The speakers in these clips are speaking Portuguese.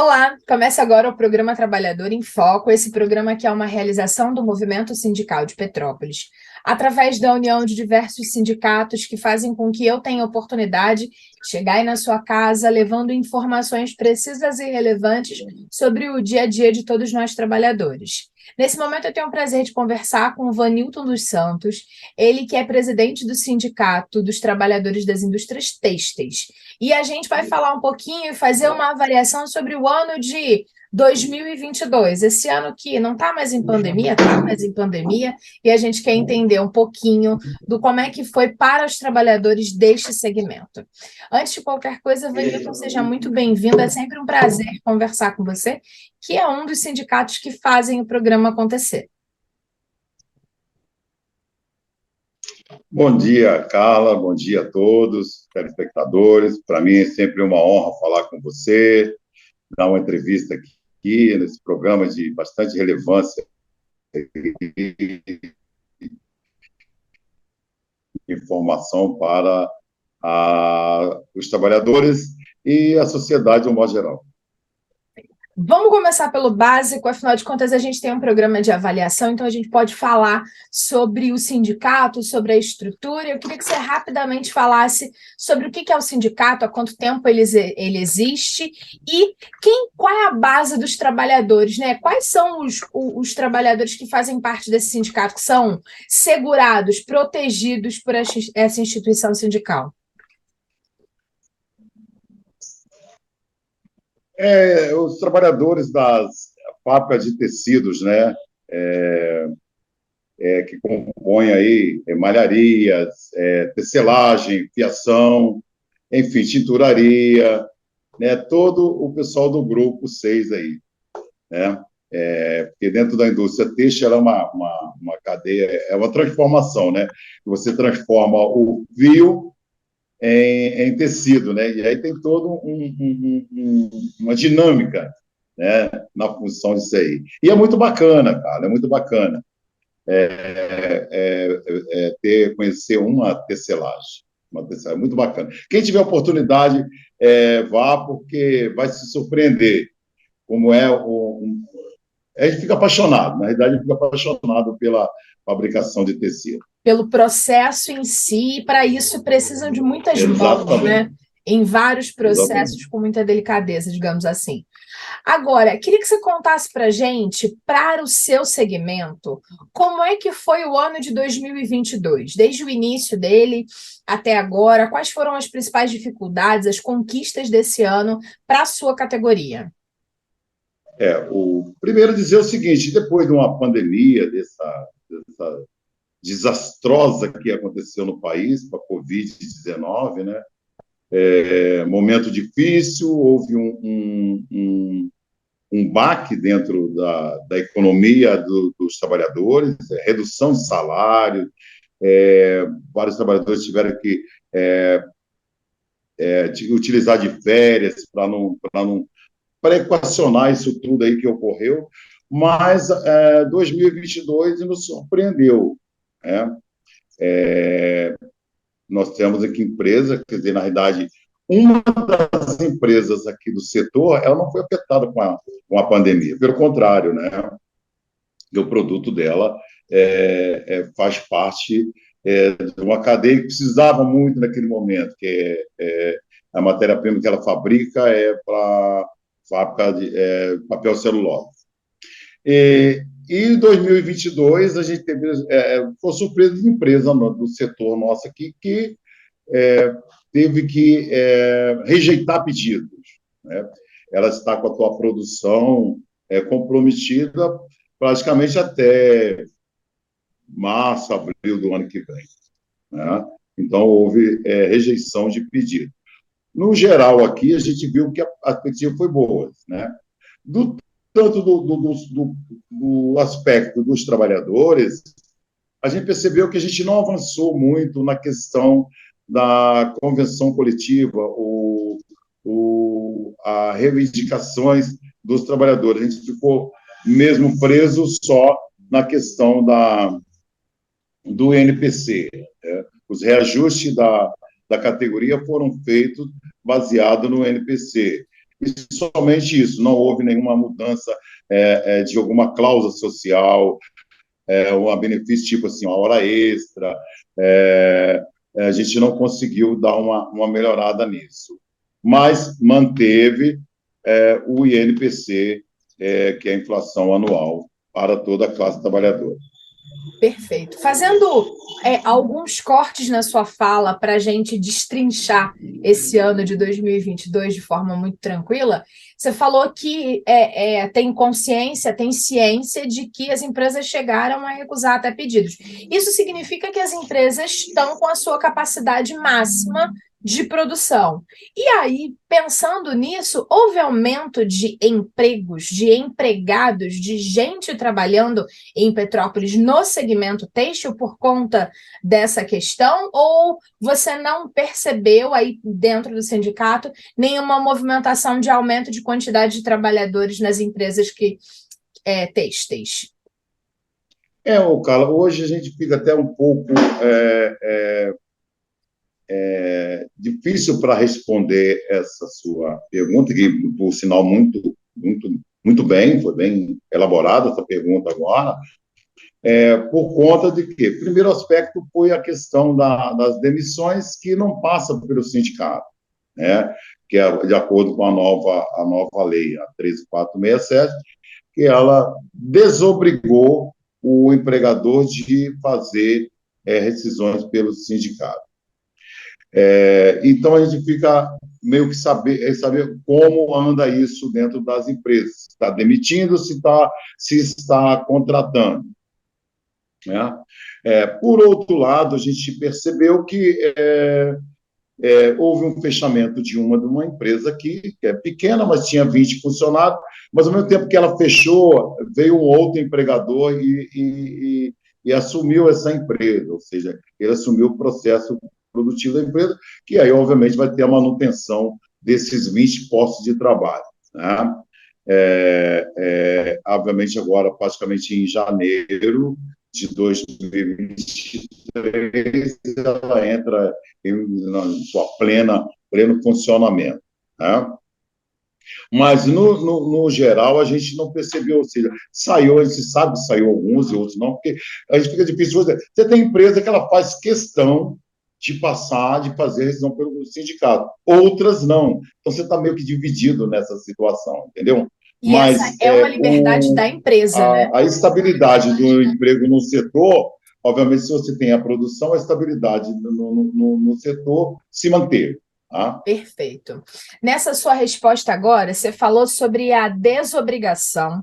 Olá, começa agora o programa Trabalhador em Foco, esse programa que é uma realização do Movimento Sindical de Petrópolis, através da união de diversos sindicatos que fazem com que eu tenha oportunidade de chegar aí na sua casa levando informações precisas e relevantes sobre o dia a dia de todos nós trabalhadores. Nesse momento eu tenho o prazer de conversar com o Vanilton dos Santos, ele que é presidente do Sindicato dos Trabalhadores das Indústrias Têxteis. E a gente vai falar um pouquinho e fazer uma avaliação sobre o ano de 2022. Esse ano que não está mais em pandemia, está mais em pandemia, e a gente quer entender um pouquinho do como é que foi para os trabalhadores deste segmento. Antes de qualquer coisa, Vanilton, seja muito bem-vindo. É sempre um prazer conversar com você, que é um dos sindicatos que fazem o programa acontecer. Bom dia, Carla. Bom dia a todos, telespectadores. Para mim é sempre uma honra falar com você, dar uma entrevista aqui nesse programa de bastante relevância e informação para os trabalhadores e a sociedade de um modo geral. Vamos começar pelo básico, afinal de contas, a gente tem um programa de avaliação, então a gente pode falar sobre o sindicato, sobre a estrutura. Eu queria que você rapidamente falasse sobre o que é o sindicato, há quanto tempo ele existe e qual é a base dos trabalhadores, né? Quais são os trabalhadores que fazem parte desse sindicato, que são segurados, protegidos por essa instituição sindical? Os trabalhadores das fábricas de tecidos, né? Que compõem aí malharias, tecelagem, fiação, enfim, tinturaria, né? Todo o pessoal do grupo 6 aí, né? Porque dentro da indústria têxtil é uma cadeia, é uma transformação, né? Você transforma o fio em tecido, né? E aí tem todo uma dinâmica, né? Na função disso aí. E é muito bacana, cara, é muito bacana conhecer uma tecelagem. Uma tecelagem muito bacana. Quem tiver oportunidade, vá, porque vai se surpreender como a gente fica apaixonado, na realidade, a gente fica apaixonado pela fabricação de tecido. Pelo processo em si, e para isso precisam de muitas mãos, né? Exatamente. Em vários processos Exatamente. com muita delicadeza, digamos assim. Agora, queria que você contasse para a gente, para o seu segmento, como é que foi o ano de 2022, desde o início dele até agora, quais foram as principais dificuldades, as conquistas desse ano para a sua categoria? O primeiro dizer o seguinte, depois de uma pandemia, dessa desastrosa que aconteceu no país, com a Covid-19, né? Momento difícil, houve um baque dentro da economia dos trabalhadores, redução de salário, vários trabalhadores tiveram que utilizar de férias para equacionar isso tudo aí que ocorreu, mas 2022 nos surpreendeu, né? Nós temos aqui empresa, quer dizer, na realidade, uma das empresas aqui do setor, ela não foi afetada com a pandemia, pelo contrário, né? O produto dela faz parte de uma cadeia que precisava muito naquele momento, que a matéria-prima que ela fabrica é para fábrica de papel celulose. Em 2022, a gente teve foi surpresa de empresa do setor nosso aqui que teve que rejeitar pedidos, né? Ela está com a sua produção comprometida praticamente até março, abril do ano que vem, né? Então, houve rejeição de pedido. No geral, aqui, a gente viu que a perspectiva foi boa, né? Tanto do aspecto dos trabalhadores, a gente percebeu que a gente não avançou muito na questão da convenção coletiva ou as reivindicações dos trabalhadores. A gente ficou mesmo preso só na questão do NPC. Né? Os reajustes da categoria foram feitos baseados no NPC. e somente isso, não houve nenhuma mudança de alguma cláusula social, um benefício tipo assim, uma hora extra, a gente não conseguiu dar uma melhorada nisso. Mas manteve o INPC, que é a inflação anual, para toda a classe trabalhadora. Perfeito. Fazendo alguns cortes na sua fala para a gente destrinchar esse ano de 2022 de forma muito tranquila, você falou que tem consciência, tem ciência de que as empresas chegaram a recusar até pedidos. Isso significa que as empresas estão com a sua capacidade máxima de produção. E aí, pensando nisso, houve aumento de empregos, de empregados, de gente trabalhando em Petrópolis no segmento têxtil por conta dessa questão, ou você não percebeu aí dentro do sindicato nenhuma movimentação de aumento de quantidade de trabalhadores nas empresas têxteis? Carla, hoje a gente fica até um pouco difícil para responder essa sua pergunta, que, por sinal, muito bem, foi bem elaborada essa pergunta agora, por conta de que, primeiro aspecto foi a questão das demissões, que não passa pelo sindicato, né? Que é de acordo com a nova lei, a 13467, que ela desobrigou o empregador de fazer rescisões pelo sindicato. Então, a gente fica meio que saber como anda isso dentro das empresas. Se está demitindo, se está contratando. Né? Por outro lado, a gente percebeu que houve um fechamento de uma empresa aqui, que é pequena, mas tinha 20 funcionários, mas ao mesmo tempo que ela fechou, veio um outro empregador e assumiu essa empresa, ou seja, ele assumiu o processo produtivo da empresa, que aí, obviamente, vai ter a manutenção desses 20 postos de trabalho. Né? Obviamente, agora, praticamente em janeiro de 2023, ela entra na sua pleno funcionamento. Né? Mas, no geral, a gente não percebeu, ou seja, a gente sabe que saiu alguns e outros não, porque a gente fica difícil. Você tem empresa que ela faz questão de fazer rescisão pelo sindicato, outras não. Então, você está meio que dividido nessa situação, entendeu? E mas essa é uma liberdade da empresa, né? A estabilidade do emprego no setor, obviamente, se você tem a produção, a estabilidade no setor se manter. Tá? Perfeito. Nessa sua resposta agora, você falou sobre a desobrigação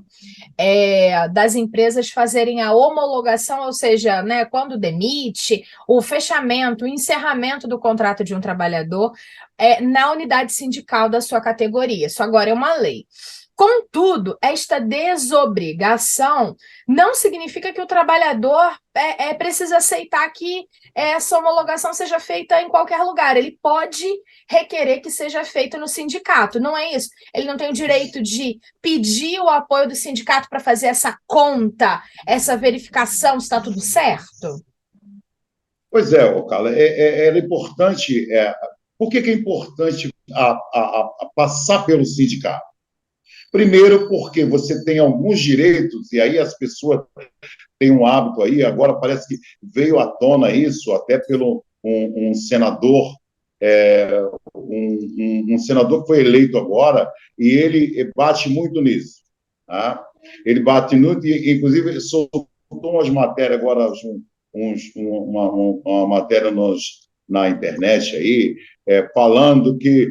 das empresas fazerem a homologação, ou seja, né, quando demite, o fechamento, o encerramento do contrato de um trabalhador na unidade sindical da sua categoria. Isso agora é uma lei. Contudo, esta desobrigação não significa que o trabalhador precisa aceitar que essa homologação seja feita em qualquer lugar. Ele pode requerer que seja feito no sindicato, não é isso? Ele não tem o direito de pedir o apoio do sindicato para fazer essa conta, essa verificação se está tudo certo? Pois é, Carla, era importante. Por que é importante passar pelo sindicato? Primeiro, porque você tem alguns direitos, e aí as pessoas têm um hábito aí, agora parece que veio à tona isso, até pelo um senador, um senador que foi eleito agora, e ele bate muito nisso. Tá? Ele bate muito, e inclusive soltou umas matérias agora, uma matéria na internet aí, falando que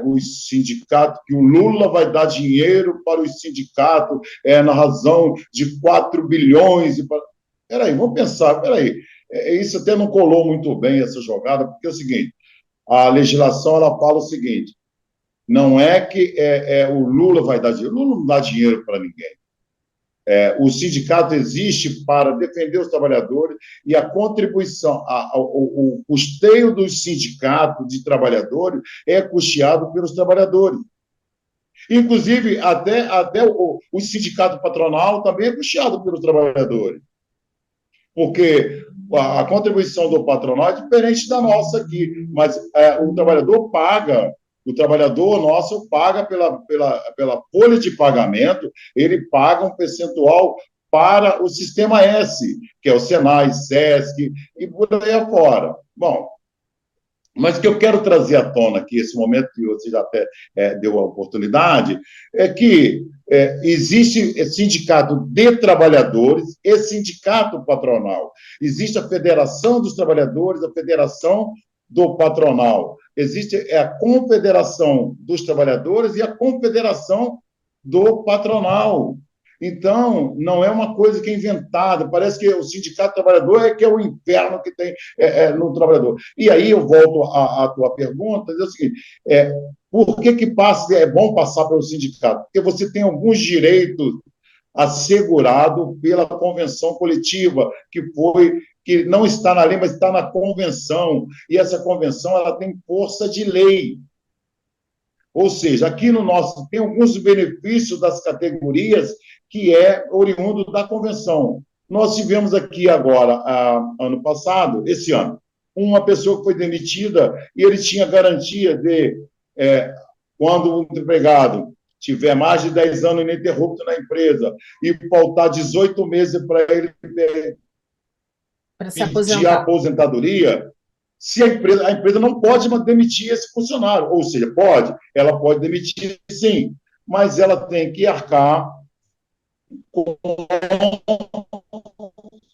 os sindicatos, que o Lula vai dar dinheiro para os sindicatos na razão de 4 bilhões. Peraí, vamos pensar, isso até não colou muito bem, essa jogada, porque é o seguinte, a legislação ela fala o seguinte, não é que o Lula vai dar dinheiro, o Lula não dá dinheiro para ninguém. O sindicato existe para defender os trabalhadores e a contribuição, o custeio do sindicato de trabalhadores é custeado pelos trabalhadores. Inclusive, até o sindicato patronal também é custeado pelos trabalhadores. Porque a contribuição do patronal é diferente da nossa aqui, mas o trabalhador paga O trabalhador nosso paga pela folha de pagamento, ele paga um percentual para o Sistema S, que é o Senai, SESC e por aí afora. Bom, mas o que eu quero trazer à tona aqui, esse momento que você já até deu a oportunidade, é que existe sindicato de trabalhadores e sindicato patronal. Existe a Federação dos Trabalhadores, a Federação do Patronal. Existe a Confederação dos Trabalhadores e a Confederação do Patronal. Então, não é uma coisa que é inventada, parece que o sindicato trabalhador é que é o inferno que tem no trabalhador. E aí eu volto à tua pergunta, diz o seguinte, por que é bom passar pelo sindicato? Porque você tem alguns direitos assegurados pela convenção coletiva, que não está na lei, mas está na convenção, e essa convenção ela tem força de lei. Ou seja, aqui no nosso tem alguns benefícios das categorias que é oriundo da convenção. Nós tivemos aqui agora, ano passado, esse ano, uma pessoa que foi demitida e ele tinha garantia de, quando o empregado tiver mais de 10 anos ininterrupto na empresa e faltar 18 meses para ele pedir a aposentadoria, se a empresa não pode demitir esse funcionário, ou seja, ela pode demitir sim, mas ela tem que arcar com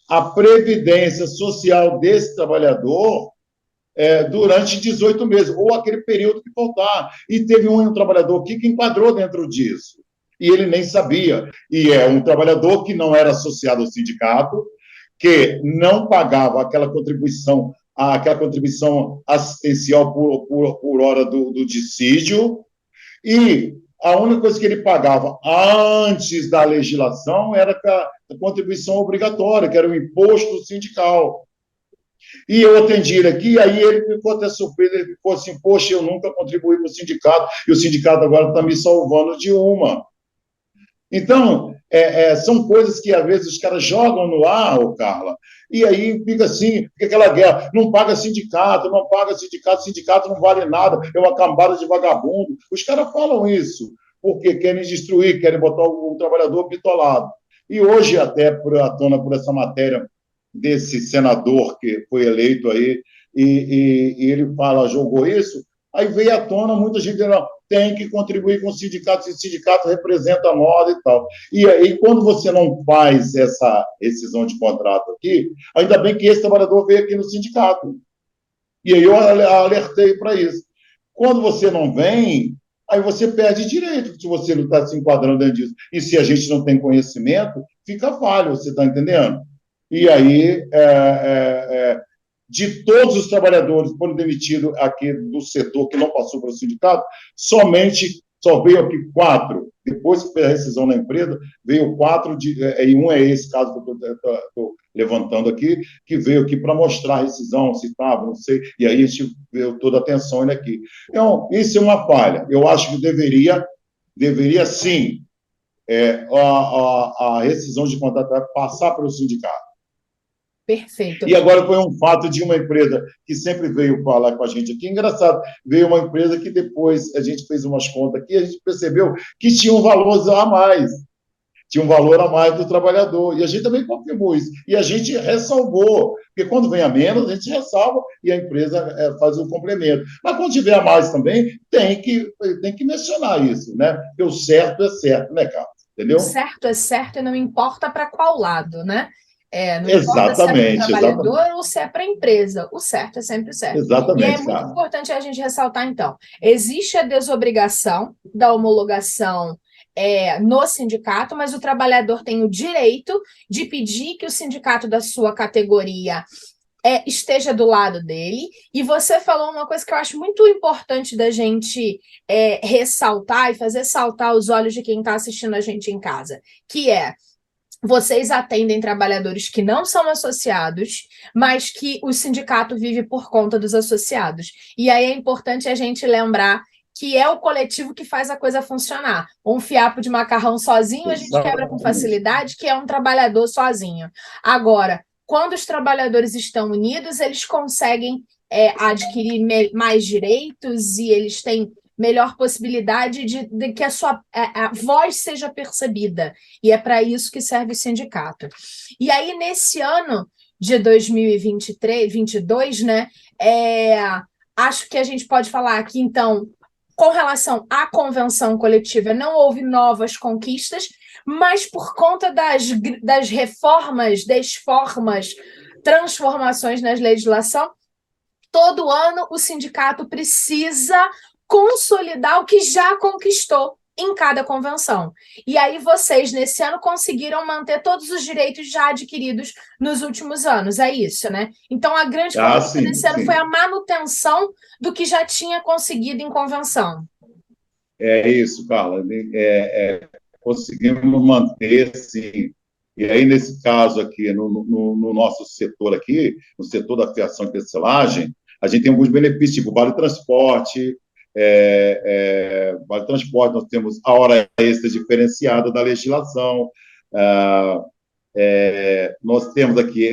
a previdência social desse trabalhador durante 18 meses, ou aquele período que faltar. E teve um trabalhador aqui que enquadrou dentro disso, e ele nem sabia. E é um trabalhador que não era associado ao sindicato, que não pagava aquela contribuição assistencial por hora do dissídio, e a única coisa que ele pagava antes da legislação era a contribuição obrigatória, que era o imposto sindical. E eu atendi ele aqui, e aí ele ficou até surpreso, ele ficou assim, poxa, eu nunca contribuí para o sindicato, e o sindicato agora está me salvando de uma. Então, são coisas que, às vezes, os caras jogam no ar, Carla, e aí fica assim, fica aquela guerra, não paga sindicato, sindicato não vale nada, é uma cambada de vagabundo. Os caras falam isso, porque querem destruir, querem botar o trabalhador bitolado. E hoje, até à tona por essa matéria desse senador que foi eleito aí, e ele jogou isso, aí veio à tona muita gente dizendo, tem que contribuir com o sindicato, se o sindicato representa nós e tal. E aí, quando você não faz essa rescisão de contrato aqui, ainda bem que esse trabalhador veio aqui no sindicato. E aí eu alertei para isso. Quando você não vem, aí você perde direito, se você não está se enquadrando dentro disso. E se a gente não tem conhecimento, fica falho, você está entendendo? E aí, de todos os trabalhadores que foram demitidos aqui do setor que não passou pelo sindicato, só veio aqui 4. Depois que fez a rescisão na empresa, veio 4, e um é esse caso que eu estou levantando aqui, que veio aqui para mostrar a rescisão, se estava, não sei, e aí a gente veio toda a atenção ele aqui. Então, isso é uma falha. Eu acho que deveria sim, a rescisão de contrato passar pelo sindicato. Perfeito. E agora foi um fato de uma empresa que sempre veio falar com a gente aqui. Engraçado, veio uma empresa que depois a gente fez umas contas aqui, a gente percebeu que tinha um valor a mais. Tinha um valor a mais do trabalhador. E a gente também confirmou isso. E a gente ressalvou. Porque quando vem a menos, a gente ressalva e a empresa faz o complemento. Mas quando tiver a mais também, tem que mencionar isso, né? Porque o certo é certo, né, Carlos? Entendeu? O certo é certo e não importa para qual lado, né? Não exatamente, importa se é para o trabalhador ou se é para a empresa, o certo é sempre o certo. Exatamente, e é muito importante a gente ressaltar, então, existe a desobrigação da homologação no sindicato, mas o trabalhador tem o direito de pedir que o sindicato da sua categoria esteja do lado dele. E você falou uma coisa que eu acho muito importante da gente ressaltar e fazer saltar os olhos de quem está assistindo a gente em casa, que vocês atendem trabalhadores que não são associados, mas que o sindicato vive por conta dos associados. E aí é importante a gente lembrar que é o coletivo que faz a coisa funcionar. Um fiapo de macarrão sozinho a gente quebra com facilidade, que é um trabalhador sozinho. Agora, quando os trabalhadores estão unidos, eles conseguem adquirir mais direitos e eles têm melhor possibilidade de que a sua a voz seja percebida. E é para isso que serve o sindicato. E aí, nesse ano de 2023, 22, né, acho que a gente pode falar que, então, com relação à convenção coletiva, não houve novas conquistas, mas por conta das reformas, das formas, transformações na legislação, todo ano o sindicato precisa consolidar o que já conquistou em cada convenção. E aí vocês, nesse ano, conseguiram manter todos os direitos já adquiridos nos últimos anos, é isso, né? Então, a grande conquista desse ano foi a manutenção do que já tinha conseguido em convenção. É isso, Carla. Conseguimos manter, sim. E aí, nesse caso aqui, no nosso setor aqui, no setor da fiação e tecelagem, a gente tem alguns benefícios, tipo vale transporte, vale transporte, nós temos a hora extra diferenciada da legislação, nós temos aqui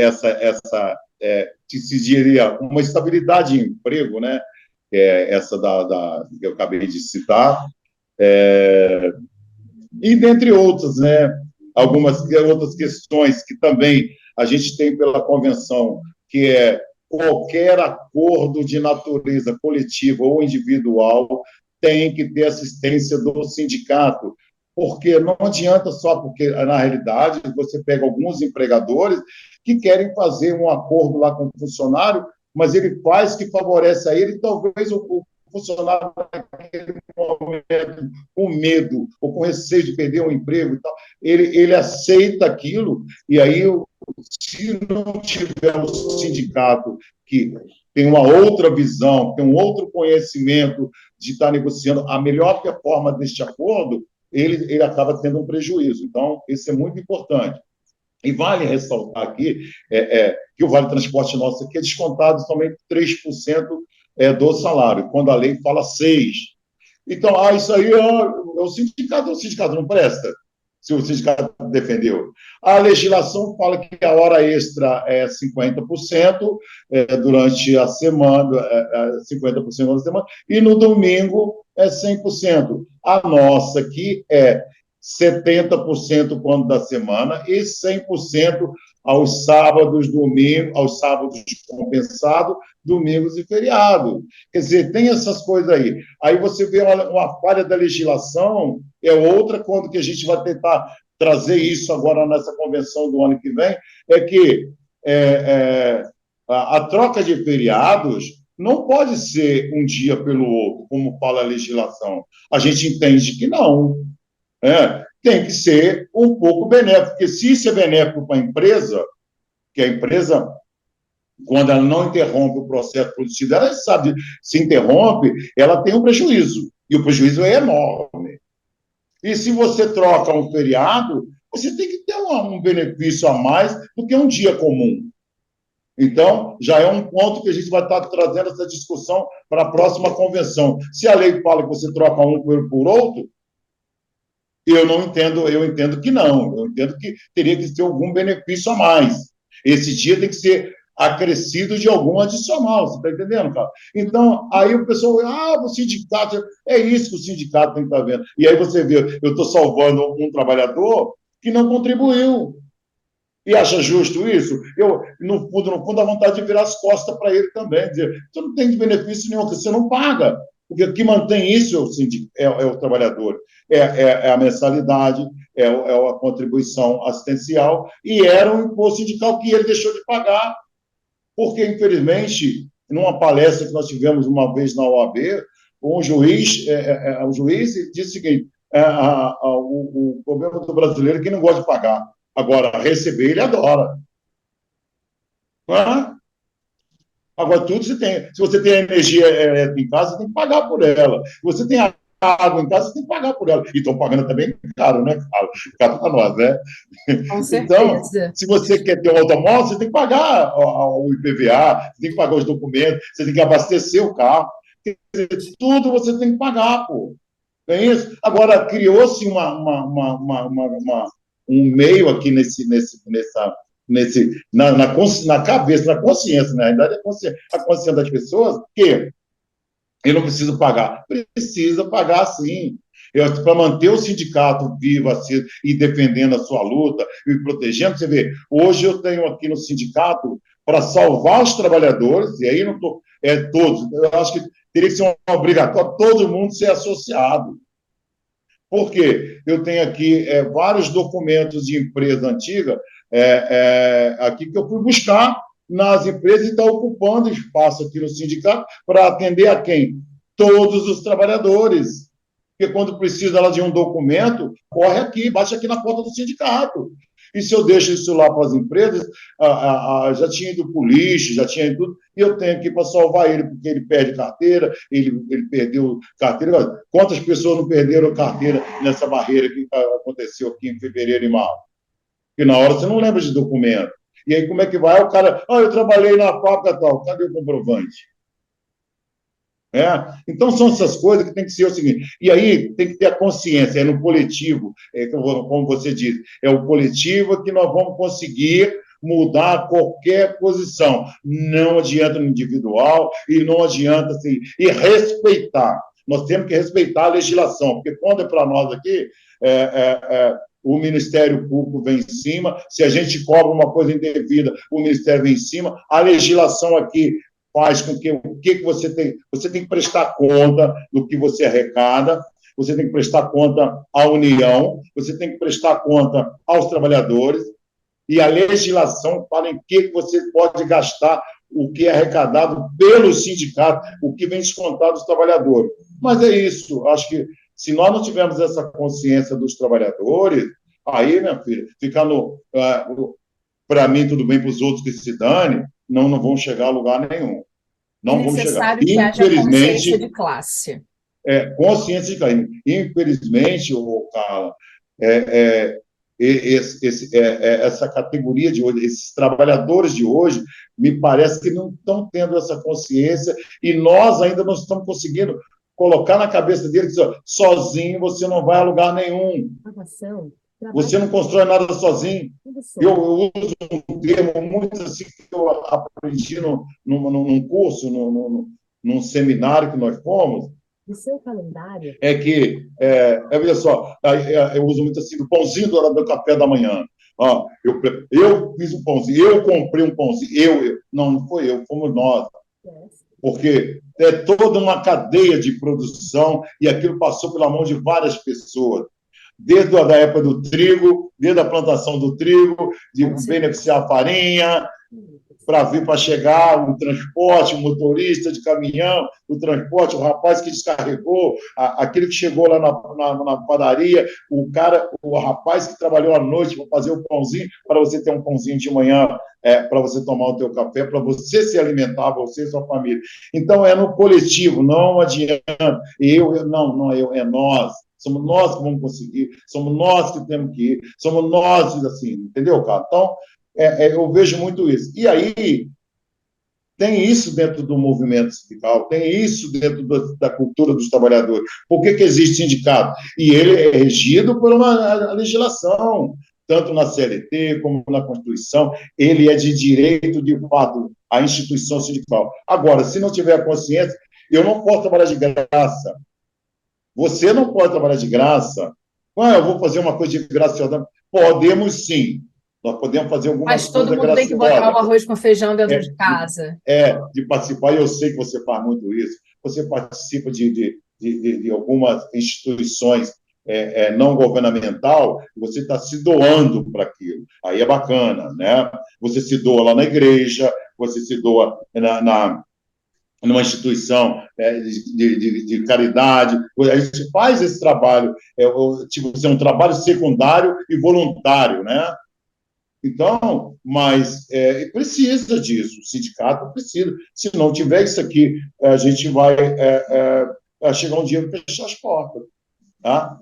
que se diria, uma estabilidade de emprego, né? Essa que eu acabei de citar, e dentre outras, né? Algumas outras questões que também a gente tem pela convenção, que é qualquer acordo de natureza coletiva ou individual tem que ter assistência do sindicato, porque não adianta só porque, na realidade, você pega alguns empregadores que querem fazer um acordo lá com o funcionário, mas ele faz que favorece a ele, e talvez o funcionário naquele momento com medo ou com receio de perder um emprego e tal, ele aceita aquilo, e aí, se não tiver um sindicato que tem uma outra visão, tem um outro conhecimento de estar negociando a melhor forma deste acordo, ele acaba tendo um prejuízo. Então, isso é muito importante. E vale ressaltar aqui que o Vale Transporte nosso aqui é descontado somente 3% do salário, quando a lei fala 6%. Então, isso aí o sindicato não presta, se o sindicato defendeu. A legislação fala que a hora extra é 50% durante a semana, 50% da semana, e no domingo é 100%. A nossa aqui é 70% quando da semana e 100% aos sábados, domingos, aos sábados compensados, domingos e feriados. Quer dizer, tem essas coisas aí. Aí você vê uma falha da legislação, é outra quando que a gente vai tentar trazer isso agora nessa convenção do ano que vem, é que a troca de feriados não pode ser um dia pelo outro, como fala a legislação. A gente entende que não. Tem que ser um pouco benéfico, porque se isso é benéfico para a empresa, que a empresa, quando ela não interrompe o processo produtivo, ela sabe, se interrompe, ela tem um prejuízo, e o prejuízo é enorme. E se você troca um feriado, você tem que ter um benefício a mais do que um dia comum. Então, já é um ponto que a gente vai estar trazendo essa discussão para a próxima convenção. Se a lei fala que você troca um por outro, eu entendo que não. Eu entendo que teria que ter algum benefício a mais. Esse dia tem que ser acrescido de algum adicional, você está entendendo, cara? Então, aí o pessoal, o sindicato, é isso que o sindicato tem que estar vendo. E aí você vê, eu estou salvando um trabalhador que não contribuiu. E acha justo isso? Eu, no fundo, dá vontade de virar as costas para ele também, dizer, você não tem benefício nenhum, você não paga. Porque o que mantém isso é o trabalhador. É a mensalidade, é a contribuição assistencial, e era um imposto sindical que ele deixou de pagar, porque, infelizmente, numa palestra que nós tivemos uma vez na OAB, o juiz disse o seguinte, o problema do brasileiro é que não gosta de pagar. Agora, receber, ele adora. Agora, tudo você tem. Se você tem energia em casa, você tem que pagar por ela. Se você tem água em casa, você tem que pagar por ela. E estão pagando também caro, né? Caro para nós, né? Com Então, certeza. se você quer ter um automóvel, você tem que pagar o IPVA, você tem que pagar os documentos, você tem que abastecer o carro. Tudo você tem que pagar, pô. Não é isso? Agora, criou-se um meio aqui na cabeça, na consciência, na realidade, a consciência das pessoas, que E não precisa pagar. Precisa pagar, sim. Para manter o sindicato vivo assim, e defendendo a sua luta e protegendo, você vê, hoje eu tenho aqui no sindicato para salvar os trabalhadores, e aí não tô, todos, eu acho que teria que ser um obrigatório todo mundo ser associado. Por quê? Eu tenho aqui vários documentos de empresa antiga aqui que eu fui buscar nas empresas e está ocupando espaço aqui no sindicato para atender a quem? Todos os trabalhadores. Porque quando precisa lá de um documento, corre aqui, bate aqui na porta do sindicato. E se eu deixo isso lá para as empresas, já tinha ido para o lixo, já tinha ido tudo, e eu tenho aqui para salvar ele, porque ele perde carteira, ele perdeu carteira. Quantas pessoas não perderam carteira nessa barreira que aconteceu aqui em fevereiro e março? Porque na hora você não lembra de documento. E aí como é que vai? O cara, eu trabalhei na fábrica tal, cadê o comprovante? Então, são essas coisas que tem que ser o seguinte. E aí tem que ter a consciência, no coletivo, como você disse, é o coletivo que nós vamos conseguir mudar qualquer posição. Não adianta no individual e não adianta assim, e respeitar. Nós temos que respeitar a legislação, porque quando é para nós aqui, o Ministério Público vem em cima, se a gente cobra uma coisa indevida, o Ministério vem em cima, a legislação aqui faz com que o que você tem que prestar conta do que você arrecada, você tem que prestar conta à União, você tem que prestar conta aos trabalhadores, e a legislação fala em que você pode gastar o que é arrecadado pelo sindicato, o que vem descontado dos trabalhadores. Mas é isso, acho que se nós não tivermos essa consciência dos trabalhadores, aí, minha filha, ficar para mim tudo bem, para os outros que se dane, não vão chegar a lugar nenhum. É Não vamos chegar. necessário que haja consciência de classe. Consciência de classe. Infelizmente, Carla, essa categoria de hoje, esses trabalhadores de hoje, me parece que não estão tendo essa consciência e nós ainda não estamos conseguindo colocar na cabeça deles que sozinho você não vai a lugar nenhum. Você não constrói nada sozinho. Eu uso um termo muito assim que eu aprendi num curso, num seminário que nós fomos. O seu calendário. Veja só, eu uso muito assim, o pãozinho do hora do café da manhã. Eu fiz um pãozinho, eu comprei um pãozinho, não foi eu, fomos nós. Porque é toda uma cadeia de produção e aquilo passou pela mão de várias pessoas. Desde a época do trigo, desde a plantação do trigo, de beneficiar a farinha, para vir para chegar o transporte, o motorista de caminhão, o transporte, o rapaz que descarregou, aquele que chegou lá na padaria, o rapaz que trabalhou à noite para fazer o pãozinho, para você ter um pãozinho de manhã, para você tomar o teu café, para você se alimentar, você e sua família. Então, é no coletivo, não adianta. É nós. Somos nós que vamos conseguir, somos nós que temos que ir, somos nós, assim, entendeu, cara? Então, eu vejo muito isso. E aí, tem isso dentro do movimento sindical, tem isso dentro da cultura dos trabalhadores. Por que existe sindicato? E ele é regido por uma legislação, tanto na CLT como na Constituição, ele é de direito, de fato, a instituição sindical. Agora, se não tiver consciência, eu não posso trabalhar de graça. Você não pode trabalhar de graça. Eu vou fazer uma coisa de graça. Podemos sim. Nós podemos fazer alguma coisa graciosa. Mas todo mundo tem que botar o arroz com feijão dentro de casa. De participar. E eu sei que você faz muito isso. Você participa de algumas instituições não governamental, você está se doando para aquilo. Aí é bacana, né? Você se doa lá na igreja, você se doa numa instituição de caridade. A gente faz esse trabalho, é um trabalho secundário e voluntário, né? Então, mas precisa disso, o sindicato precisa. Se não tiver isso aqui, a gente vai chegar um dia e fechar as portas. Tá?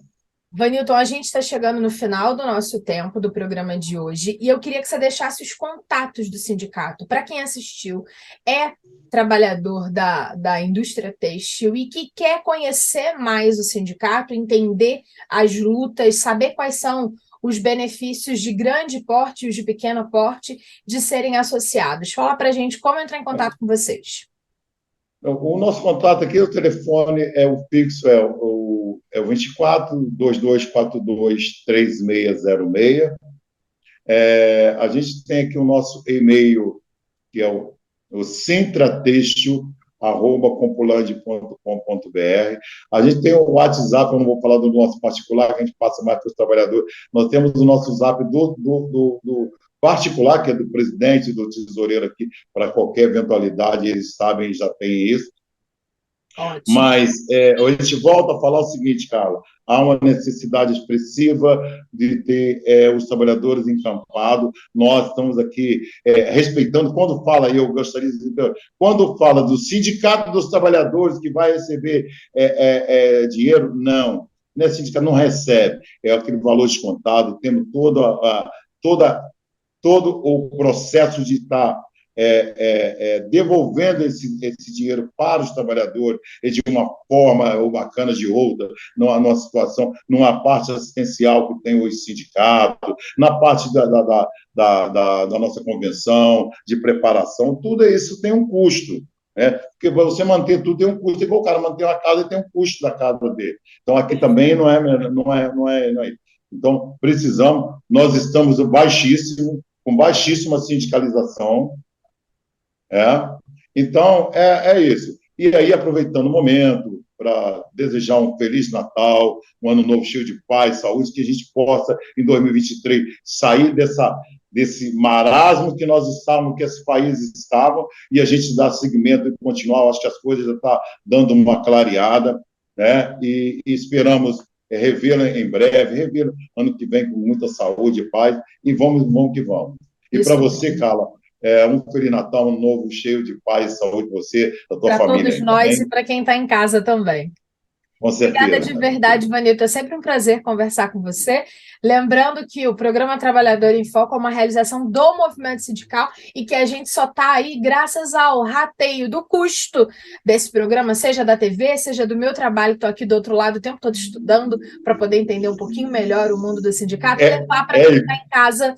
Vanilton, a gente está chegando no final do nosso tempo do programa de hoje e eu queria que você deixasse os contatos do sindicato. Para quem assistiu, é trabalhador da indústria têxtil e que quer conhecer mais o sindicato, entender as lutas, saber quais são os benefícios de grande porte e os de pequeno porte de serem associados. Fala para a gente como entrar em contato com vocês. O nosso contato aqui, o telefone é o fixo, é o 24-2242-3606. A gente tem aqui o nosso e-mail, que é o sintratextil@compulande.com.br. A gente tem o WhatsApp, eu não vou falar do nosso particular, que a gente passa mais para os trabalhadores. Nós temos o nosso Zap do particular, que é do presidente, do tesoureiro aqui, para qualquer eventualidade, eles sabem, já tem isso. Ótimo. Mas a gente volta a falar o seguinte, Carla: há uma necessidade expressiva de ter os trabalhadores encampados. Nós estamos aqui respeitando. Quando fala, e eu gostaria de dizer, quando fala do sindicato dos trabalhadores que vai receber dinheiro, não. Não é sindicato, não recebe. É aquele valor descontado, tendo toda todo o processo de estar devolvendo esse dinheiro para os trabalhadores de uma forma ou bacana de outra, numa situação, numa parte assistencial que tem os sindicatos, na parte da nossa convenção, de preparação, tudo isso tem um custo. Porque você manter tudo tem um custo, igual o cara manter uma casa tem um custo da casa dele. Então, aqui também não é. Então, precisamos, nós estamos com baixíssima sindicalização. Então, é isso. E aí, aproveitando o momento para desejar um Feliz Natal, um Ano Novo cheio de paz, saúde, que a gente possa, em 2023, sair desse marasmo que nós estávamos, que esses países estavam, e a gente dar seguimento e continuar. Eu acho que as coisas já estão dando uma clareada, né? E esperamos revê-la em breve, revê-la ano que vem com muita saúde e paz, e vamos que vamos. E para você, Carla, um Feliz Natal, um novo cheio de paz e saúde para você, da tua Para família todos aí, tá nós e bem? para quem está em casa também. Com Obrigada certeza. de verdade, Vanilton. É sempre um prazer conversar com você. Lembrando que o Programa Trabalhador em Foco é uma realização do movimento sindical e que a gente só está aí graças ao rateio do custo desse programa, seja da TV, seja do meu trabalho. Estou aqui do outro lado o tempo todo estudando para poder entender um pouquinho melhor o mundo do sindicato e É, levar para é, quem está em casa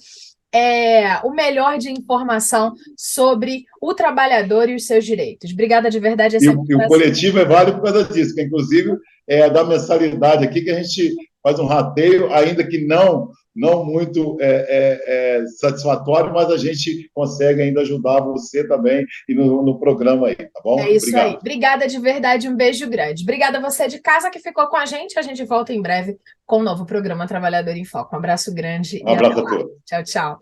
o melhor de informação sobre o trabalhador e os seus direitos. Obrigada de verdade. É e, sempre o, um e o prazer. coletivo é válido por causa disso, que inclusive da mensalidade aqui, que a gente faz um rateio, ainda que não muito satisfatório, mas a gente consegue ainda ajudar você também e no programa aí, tá É bom? isso aí. Obrigado. Obrigada de verdade, um beijo grande. Obrigada a você de casa que ficou com a gente. A gente volta em breve com o novo programa Trabalhador em Foco. Um abraço grande Um e até abraço a lá. todos. Tchau, tchau.